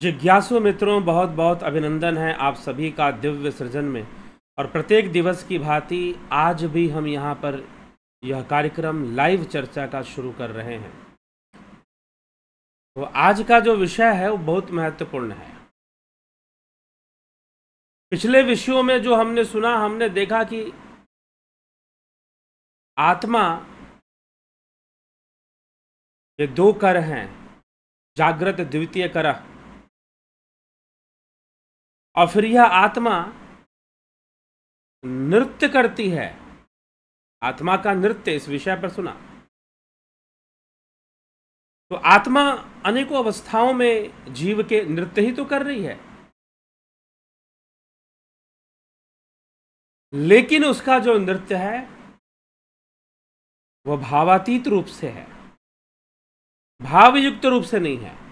जिज्ञासु मित्रों, बहुत बहुत अभिनंदन है आप सभी का दिव्य सृजन में। और प्रत्येक दिवस की भांति आज भी हम यहाँ पर यह कार्यक्रम लाइव चर्चा का शुरू कर रहे हैं। तो आज का जो विषय है वो बहुत महत्वपूर्ण है। पिछले विषयों में जो हमने सुना, हमने देखा कि आत्मा के दो कर हैं, जागृत द्वितीय कर। और फिर यह आत्मा नृत्य करती है। आत्मा का नृत्य, इस विषय पर सुना। तो आत्मा अनेकों अवस्थाओं में जीव के नृत्य ही तो कर रही है, लेकिन उसका जो नृत्य है वह भावातीत रूप से है, भावयुक्त रूप से नहीं है।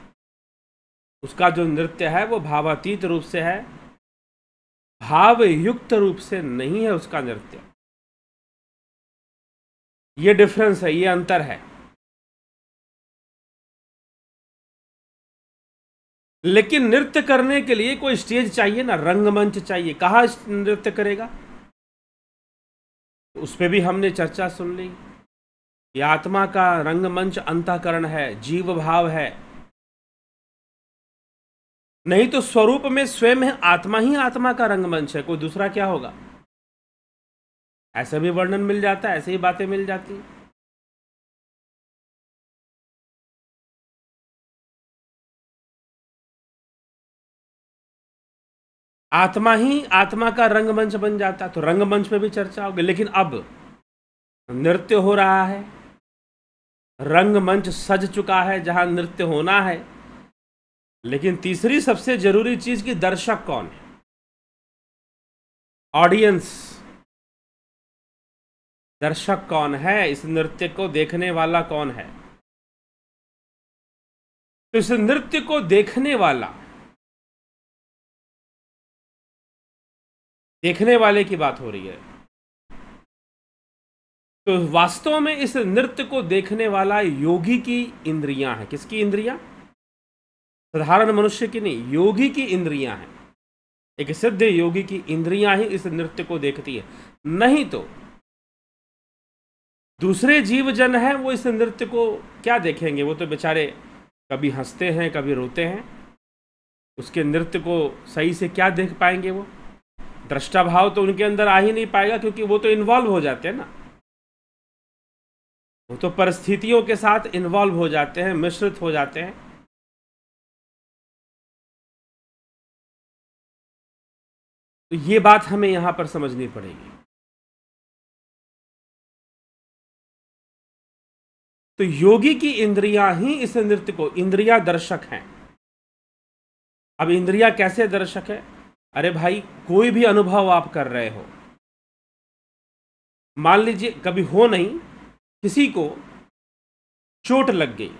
उसका जो नृत्य है वो भावातीत रूप से है, भावयुक्त रूप से नहीं है उसका नृत्य। ये डिफरेंस है, ये अंतर है। लेकिन नृत्य करने के लिए कोई स्टेज चाहिए ना, रंगमंच चाहिए। कहाँ नृत्य करेगा? उस पर भी हमने चर्चा सुन ली। ये आत्मा का रंगमंच अंतःकरण है, जीव भाव है। नहीं तो स्वरूप में स्वयं है, आत्मा ही आत्मा का रंगमंच है, कोई दूसरा क्या होगा? ऐसा भी वर्णन मिल जाता है, ऐसे ही बातें मिल जाती हैं। आत्मा ही आत्मा का रंगमंच बन जाता, तो रंगमंच पे भी चर्चा होगी। लेकिन अब नृत्य हो रहा है, रंगमंच सज चुका है जहां नृत्य होना है। लेकिन तीसरी सबसे जरूरी चीज कि दर्शक कौन है, ऑडियंस। दर्शक कौन है, इस नृत्य को देखने वाला कौन है? तो इस नृत्य को देखने वाला, देखने वाले की बात हो रही है। तो वास्तव में इस नृत्य को देखने वाला योगी की इंद्रियां हैं। किसकी इंद्रियां? साधारण मनुष्य की नहीं, योगी की इंद्रियां हैं। एक सिद्ध योगी की इंद्रियां ही इस नृत्य को देखती है। नहीं तो दूसरे जीव जन हैं, वो इस नृत्य को क्या देखेंगे? वो तो बेचारे कभी हंसते हैं, कभी रोते हैं। उसके नृत्य को सही से क्या देख पाएंगे? वो दृष्टा भाव तो उनके अंदर आ ही नहीं पाएगा, क्योंकि वो तो इन्वॉल्व हो जाते हैं ना। वो तो परिस्थितियों के साथ इन्वॉल्व हो जाते हैं, मिश्रित हो जाते हैं। तो ये बात हमें यहां पर समझनी पड़ेगी। तो योगी की इंद्रियां ही इस नृत्य को, इंद्रियां दर्शक हैं। अब इंद्रियां कैसे दर्शक है? अरे भाई, कोई भी अनुभव आप कर रहे हो, मान लीजिए कभी हो नहीं, किसी को चोट लग गई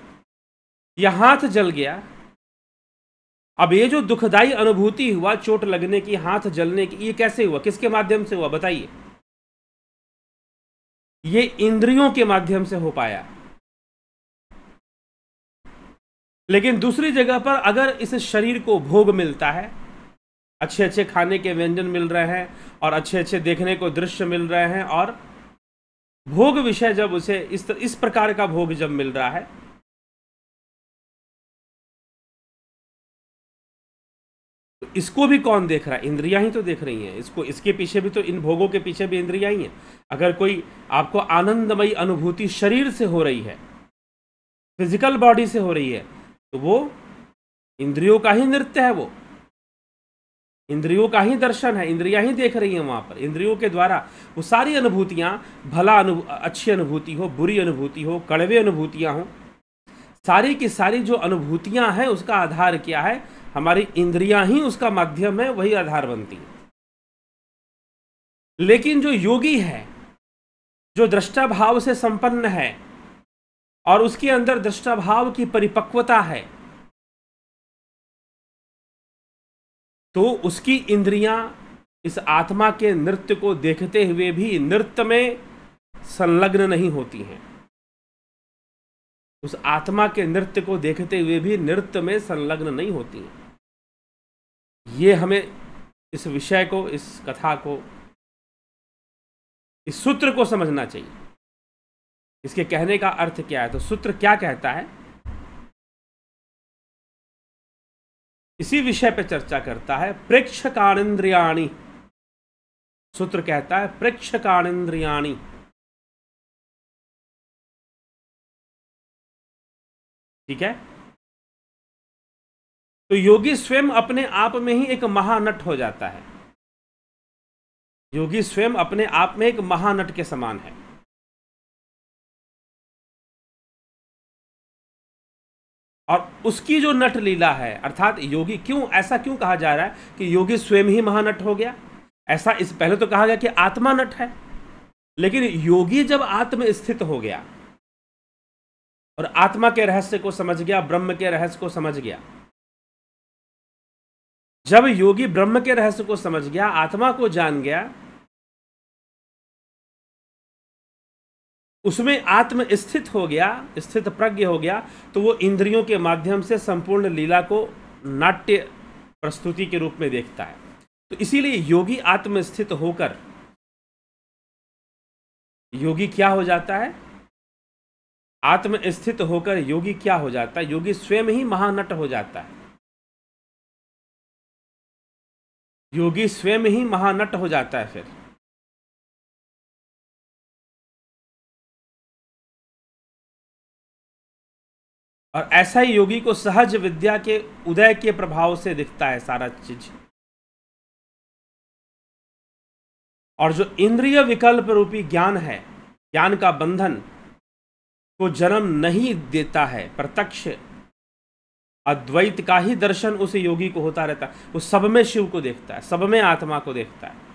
या हाथ जल गया। अब ये जो दुखदाई अनुभूति हुआ, चोट लगने की, हाथ जलने की, ये कैसे हुआ? किसके माध्यम से हुआ बताइए? ये इंद्रियों के माध्यम से हो पाया। लेकिन दूसरी जगह पर अगर इस शरीर को भोग मिलता है, अच्छे अच्छे खाने के व्यंजन मिल रहे हैं और अच्छे अच्छे देखने को दृश्य मिल रहे हैं, और भोग विषय जब उसे इस प्रकार का भोग जब मिल रहा है, तो इसको भी कौन देख रहा है? इंद्रियां ही तो देख रही हैं इसको। इसके पीछे भी तो, इन भोगों के पीछे भी इंद्रियां ही हैं। अगर कोई आपको आनंदमयी अनुभूति शरीर से हो रही है, फिजिकल बॉडी से हो रही है, तो वो इंद्रियों का ही नृत्य है, वो इंद्रियों का ही दर्शन है। इंद्रियां ही देख रही हैं वहां पर। इंद्रियों के द्वारा वो सारी अनुभूतियां, भला अच्छी अनुभूति हो, बुरी अनुभूति हो, कड़वे अनुभूतियां हो, सारी की सारी जो अनुभूतियां हैं, उसका आधार क्या है? हमारी इंद्रियां ही उसका माध्यम है, वही आधार बनती है। लेकिन जो योगी है, जो दृष्टा भाव से संपन्न है और उसके अंदर दृष्टा भाव की परिपक्वता है, तो उसकी इंद्रियां इस आत्मा के नृत्य को देखते हुए भी नृत्य में संलग्न नहीं होती हैं। उस आत्मा के नृत्य को देखते हुए भी नृत्य में संलग्न नहीं होती हैं। ये हमें इस विषय को, इस कथा को, इस सूत्र को समझना चाहिए। इसके कहने का अर्थ क्या है? तो सूत्र क्या कहता है, इसी विषय पर चर्चा करता है। प्रेक्षकाणेन्द्रियाणि, सूत्र कहता है प्रेक्षकाणेन्द्रियाणि। ठीक है, तो योगी स्वयं अपने आप में ही एक महानट हो जाता है। योगी स्वयं अपने आप में एक महानट के समान है। और उसकी जो नट लीला है, अर्थात योगी, ऐसा क्यों कहा जा रहा है कि योगी स्वयं ही महानट हो गया? ऐसा इस पहले तो कहा गया कि आत्मा नट है, लेकिन योगी जब आत्म स्थित हो गया और आत्मा के रहस्य को समझ गया, ब्रह्म के रहस्य को समझ गया, जब योगी ब्रह्म के रहस्य को समझ गया, आत्मा को जान गया, उसमें आत्म स्थित हो गया, स्थित प्रज्ञ हो गया, तो वो इंद्रियों के माध्यम से संपूर्ण लीला को नाट्य प्रस्तुति के रूप में देखता है। तो इसीलिए योगी आत्म स्थित होकर योगी क्या हो जाता है? आत्म स्थित होकर योगी क्या हो जाता है? योगी स्वयं ही महानट हो जाता है। योगी स्वयं ही महानट हो जाता है फिर। और ऐसा ही योगी को सहज विद्या के उदय के प्रभाव से दिखता है सारा चीज। और जो इंद्रिय विकल्प रूपी ज्ञान है, ज्ञान का बंधन को जन्म नहीं देता है, प्रत्यक्ष अद्वैत का ही दर्शन उस योगी को होता रहता है। वो सब में शिव को देखता है, सब में आत्मा को देखता है।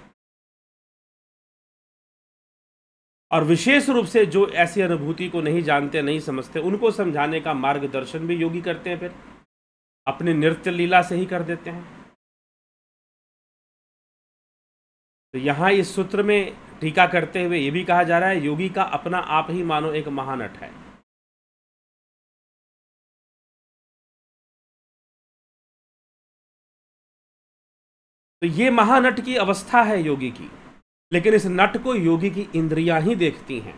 और विशेष रूप से जो ऐसी अनुभूति को नहीं जानते, नहीं समझते, उनको समझाने का मार्गदर्शन भी योगी करते हैं, फिर अपने नृत्य लीला से ही कर देते हैं। तो यहां इस सूत्र में टीका करते हुए यह भी कहा जा रहा है, योगी का अपना आप ही मानो एक महानट है। तो ये महानट की अवस्था है योगी की, लेकिन इस नट को योगी की इंद्रियां ही देखती हैं।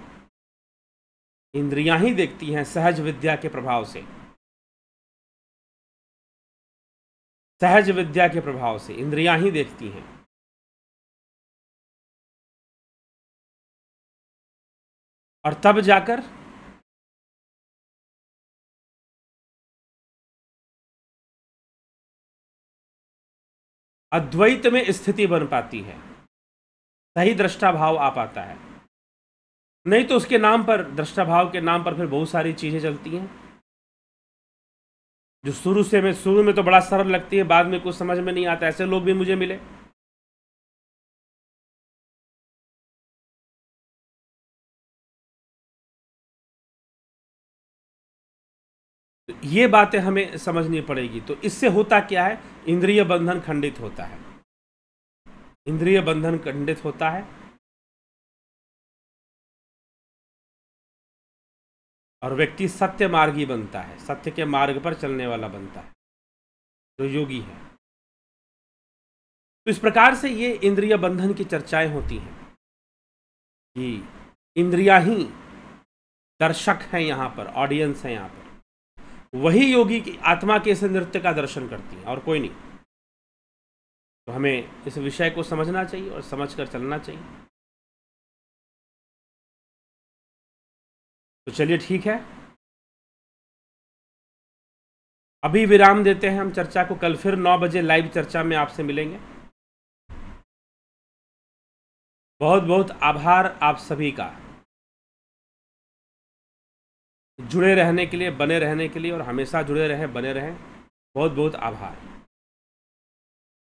इंद्रियां ही देखती हैं सहज विद्या के प्रभाव से। सहज विद्या के प्रभाव से इंद्रियां ही देखती हैं। और तब जाकर अद्वैत में स्थिति बन पाती है, सही दृष्टा भाव आ पाता है। नहीं तो उसके नाम पर, दृष्टा भाव के नाम पर फिर बहुत सारी चीजें चलती हैं जो शुरू में तो बड़ा सरल लगती है, बाद में कुछ समझ में नहीं आता। ऐसे लोग भी मुझे मिले। ये बातें हमें समझनी पड़ेगी। तो इससे होता क्या है? इंद्रिय बंधन खंडित होता है। इंद्रिय बंधन खंडित होता है और व्यक्ति सत्य मार्गी बनता है, सत्य के मार्ग पर चलने वाला बनता है, जो योगी है। तो इस प्रकार से ये इंद्रिय बंधन की चर्चाएं होती हैं कि इंद्रियां ही दर्शक हैं, यहाँ पर ऑडियंस है, यहाँ पर वही योगी की आत्मा के इस नृत्य का दर्शन करती है और कोई नहीं। तो हमें इस विषय को समझना चाहिए और समझकर चलना चाहिए। तो चलिए ठीक है, अभी विराम देते हैं हम चर्चा को। कल फिर 9 बजे लाइव चर्चा में आपसे मिलेंगे। बहुत बहुत आभार आप सभी का, जुड़े रहने के लिए, बने रहने के लिए, और हमेशा जुड़े रहें, बने रहें। बहुत बहुत आभार।